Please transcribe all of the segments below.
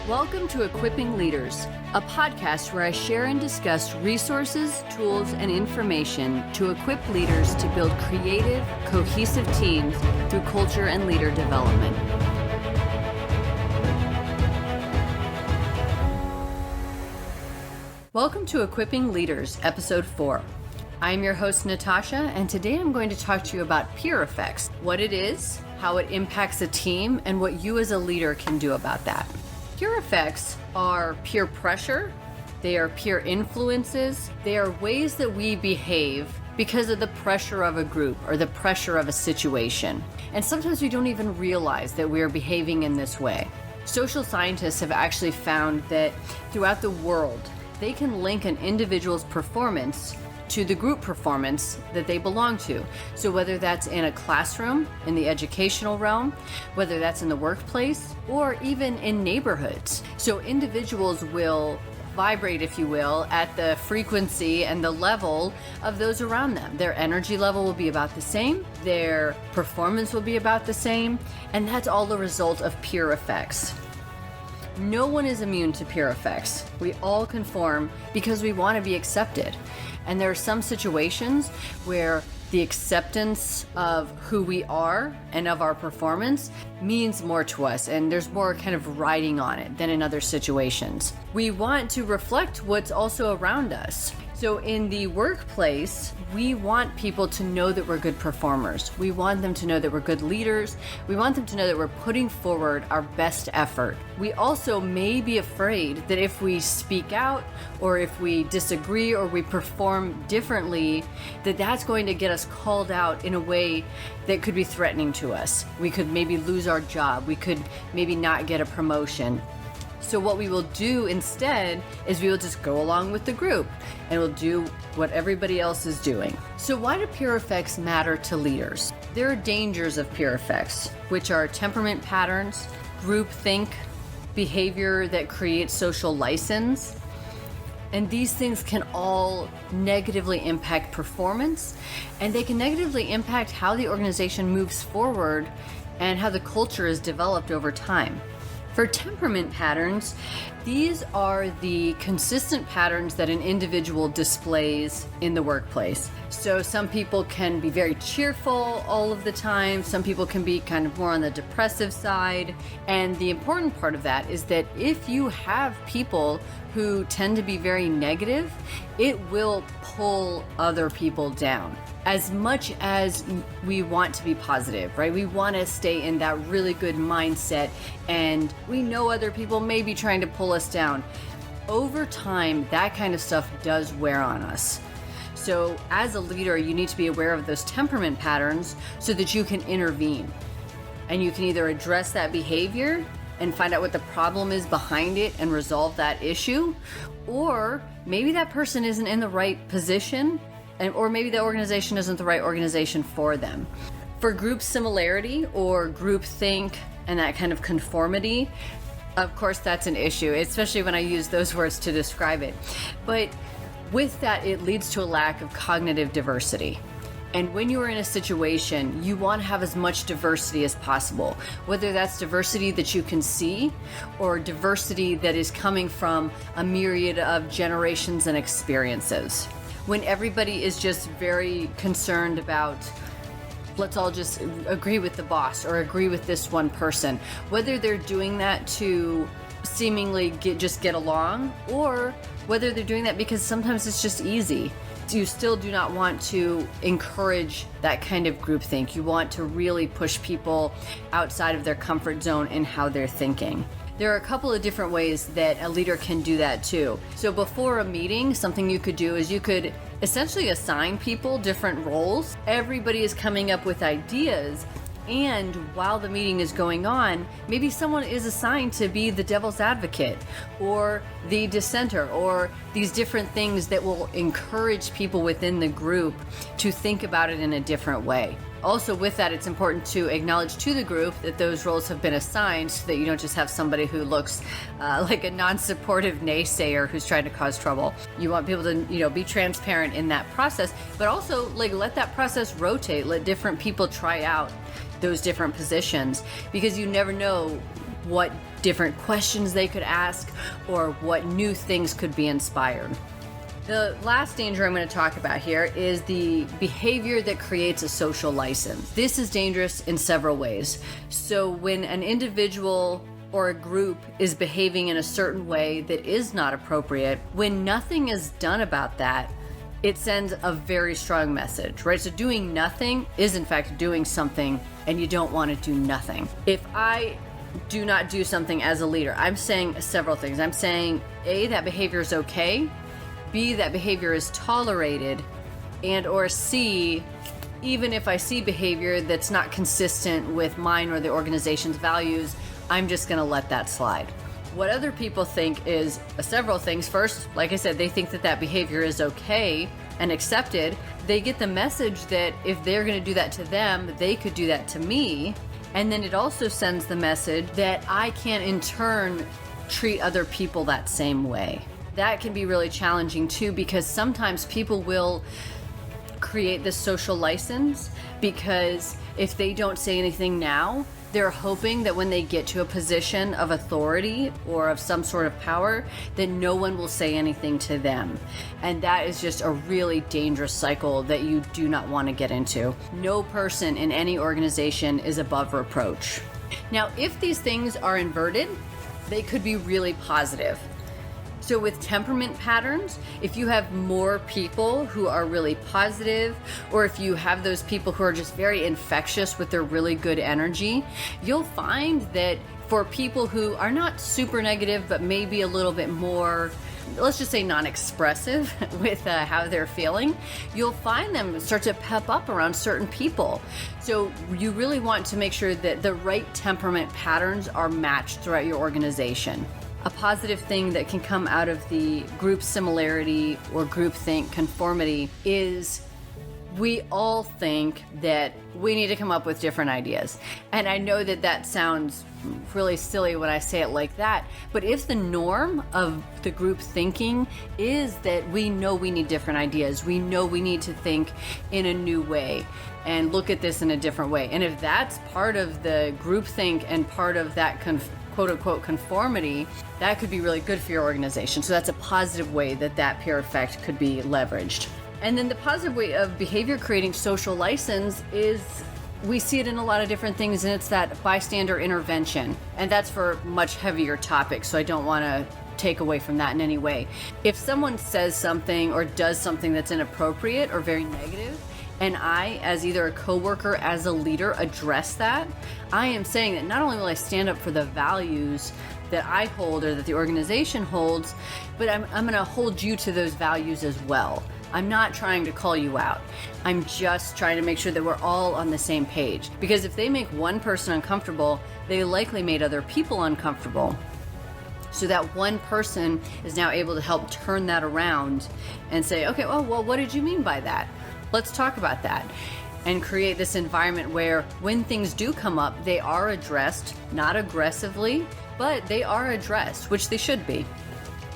Welcome to Equipping Leaders, a podcast where I share and discuss resources, tools, and information to equip leaders to build creative, cohesive teams through culture and leader development. Welcome to Equipping Leaders, Episode 4. I'm your host, Natasha, and today I'm going to talk to you about peer effects, what it is, how it impacts a team, and what you as a leader can do about that. Peer effects are peer pressure, they are peer influences, they are ways that we behave because of the pressure of a group or the pressure of a situation. And sometimes we don't even realize that we are behaving in this way. Social scientists have actually found that throughout the world, they can link an individual's performance to the group performance that they belong to. So whether that's in a classroom, in the educational realm, whether that's in the workplace, or even in neighborhoods. So individuals will vibrate, if you will, at the frequency and the level of those around them. Their energy level will be about the same, their performance will be about the same, and that's all the result of peer effects. No one is immune to peer effects. We all conform because we want to be accepted. And there are some situations where the acceptance of who we are and of our performance means more to us, and there's more kind of riding on it than in other situations. We want to reflect what's also around us. So in the workplace, we want people to know that we're good performers. We want them to know that we're good leaders. We want them to know that we're putting forward our best effort. We also may be afraid that if we speak out or if we disagree or we perform differently, that that's going to get us called out in a way that could be threatening to us. We could maybe lose our job. We could maybe not get a promotion. So what we will do instead is we will just go along with the group and we'll do what everybody else is doing. So why do peer effects matter to leaders? There are dangers of peer effects, which are temperament patterns, groupthink, behavior that creates social license. And these things can all negatively impact performance, and they can negatively impact how the organization moves forward and how the culture is developed over time. For temperament patterns, these are the consistent patterns that an individual displays in the workplace. So some people can be very cheerful all of the time. Some people can be kind of more on the depressive side. And the important part of that is that if you have people who tend to be very negative, it will pull other people down. As much as we want to be positive, right? We want to stay in that really good mindset, and we know other people may be trying to pull us down. Over time, that kind of stuff does wear on us. So as a leader, you need to be aware of those temperament patterns so that you can intervene. And you can either address that behavior and find out what the problem is behind it and resolve that issue, or maybe that person isn't in the right position, or maybe the organization isn't the right organization for them. For group similarity or group think and that kind of conformity, of course that's an issue, especially when I use those words to describe it. But with that, it leads to a lack of cognitive diversity. And when you are in a situation, you want to have as much diversity as possible, whether that's diversity that you can see or diversity that is coming from a myriad of generations and experiences. When everybody is just very concerned about, let's all just agree with the boss or agree with this one person, whether they're doing that to seemingly get along, or whether they're doing that because sometimes it's just easy. You still do not want to encourage that kind of groupthink. You want to really push people outside of their comfort zone in how they're thinking. There are a couple of different ways that a leader can do that too. So before a meeting, something you could do is you could essentially assign people different roles. Everybody is coming up with ideas, and while the meeting is going on, maybe someone is assigned to be the devil's advocate or the dissenter, or these different things that will encourage people within the group to think about it in a different way. Also with that, it's important to acknowledge to the group that those roles have been assigned so that you don't just have somebody who looks like a non-supportive naysayer who's trying to cause trouble. You want people to, be transparent in that process, but also let that process rotate. Let different people try out those different positions, because you never know what different questions they could ask, or what new things could be inspired. The last danger I'm going to talk about here is the behavior that creates a social license. This is dangerous in several ways. So when an individual or a group is behaving in a certain way that is not appropriate, when nothing is done about that, it sends a very strong message, right? So doing nothing is in fact doing something, and you don't want to do nothing. If I do not do something as a leader, I'm saying several things. I'm saying A, that behavior is okay. B, that behavior is tolerated. And or C, even if I see behavior that's not consistent with mine or the organization's values, I'm just going to let that slide. What other people think is several things. First, like I said, they think that that behavior is okay and accepted. They get the message that if they're going to do that to them, they could do that to me. And then it also sends the message that I can in turn treat other people that same way. That can be really challenging too, because sometimes people will create this social license because if they don't say anything now, they're hoping that when they get to a position of authority or of some sort of power, that no one will say anything to them. And that is just a really dangerous cycle that you do not want to get into. No person in any organization is above reproach. Now, if these things are inverted, they could be really positive. So with temperament patterns, if you have more people who are really positive, or if you have those people who are just very infectious with their really good energy, you'll find that for people who are not super negative, but maybe a little bit more, let's just say non-expressive with how they're feeling, you'll find them start to pep up around certain people. So you really want to make sure that the right temperament patterns are matched throughout your organization. A positive thing that can come out of the group similarity or groupthink conformity is we all think that we need to come up with different ideas. And I know that that sounds really silly when I say it like that, but if the norm of the group thinking is that we know we need different ideas, we know we need to think in a new way and look at this in a different way. And if that's part of the groupthink and part of that quote-unquote conformity, that could be really good for your organization. So that's a positive way that that peer effect could be leveraged. And then the positive way of behavior creating social license is we see it in a lot of different things, and it's that bystander intervention. And that's for much heavier topics, so I don't want to take away from that in any way. If someone says something or does something that's inappropriate or very negative, and I, as either a coworker, as a leader, address that, I am saying that not only will I stand up for the values that I hold or that the organization holds, but I'm going to hold you to those values as well. I'm not trying to call you out. I'm just trying to make sure that we're all on the same page. Because if they make one person uncomfortable, they likely made other people uncomfortable. So that one person is now able to help turn that around and say, okay, well, what did you mean by that? Let's talk about that, and create this environment where when things do come up, they are addressed, not aggressively, but they are addressed, which they should be.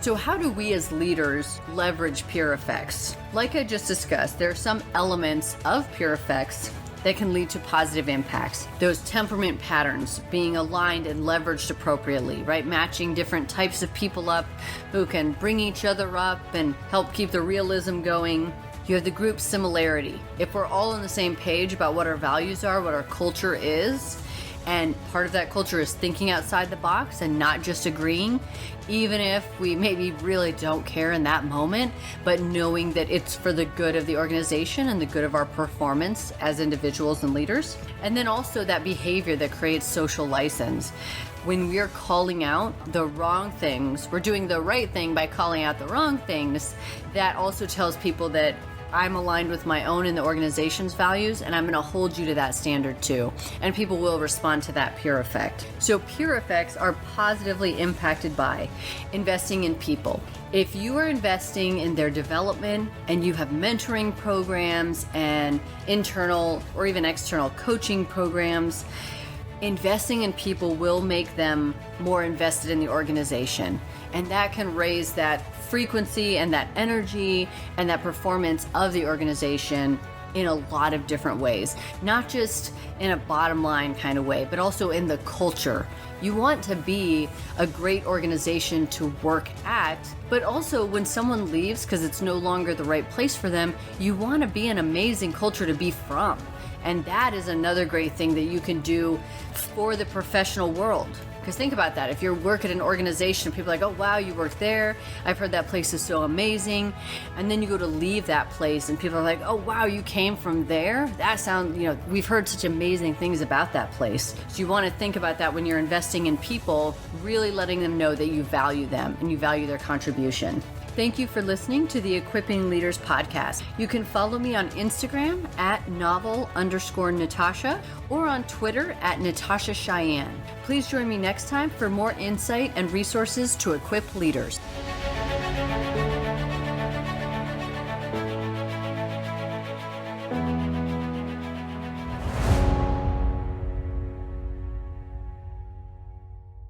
So how do we as leaders leverage peer effects? Like I just discussed, there are some elements of peer effects that can lead to positive impacts. Those temperament patterns being aligned and leveraged appropriately, right? Matching different types of people up who can bring each other up and help keep the realism going. You have the group similarity. If we're all on the same page about what our values are, what our culture is, and part of that culture is thinking outside the box and not just agreeing, even if we maybe really don't care in that moment, but knowing that it's for the good of the organization and the good of our performance as individuals and leaders. And then also that behavior that creates social license. When we're calling out the wrong things, we're doing the right thing by calling out the wrong things. That also tells people that I'm aligned with my own and the organization's values, and I'm going to hold you to that standard too. And people will respond to that peer effect. So peer effects are positively impacted by investing in people. If you are investing in their development and you have mentoring programs and internal or even external coaching programs, investing in people will make them more invested in the organization. And that can raise that frequency and that energy and that performance of the organization in a lot of different ways, not just in a bottom line kind of way, but also in the culture. You want to be a great organization to work at, but also when someone leaves because it's no longer the right place for them, you want to be an amazing culture to be from. And that is another great thing that you can do for the professional world. Because think about that. If you work at an organization, people are like, oh, wow, you work there. I've heard that place is so amazing. And then you go to leave that place and people are like, oh, wow, you came from there? That sounds, we've heard such amazing things about that place. So you want to think about that when you're investing in people, really letting them know that you value them and you value their contribution. Thank you for listening to the Equipping Leaders podcast. You can follow me on Instagram at novel_Natasha or on Twitter at Natasha Cheyenne. Please join me next time for more insight and resources to equip leaders.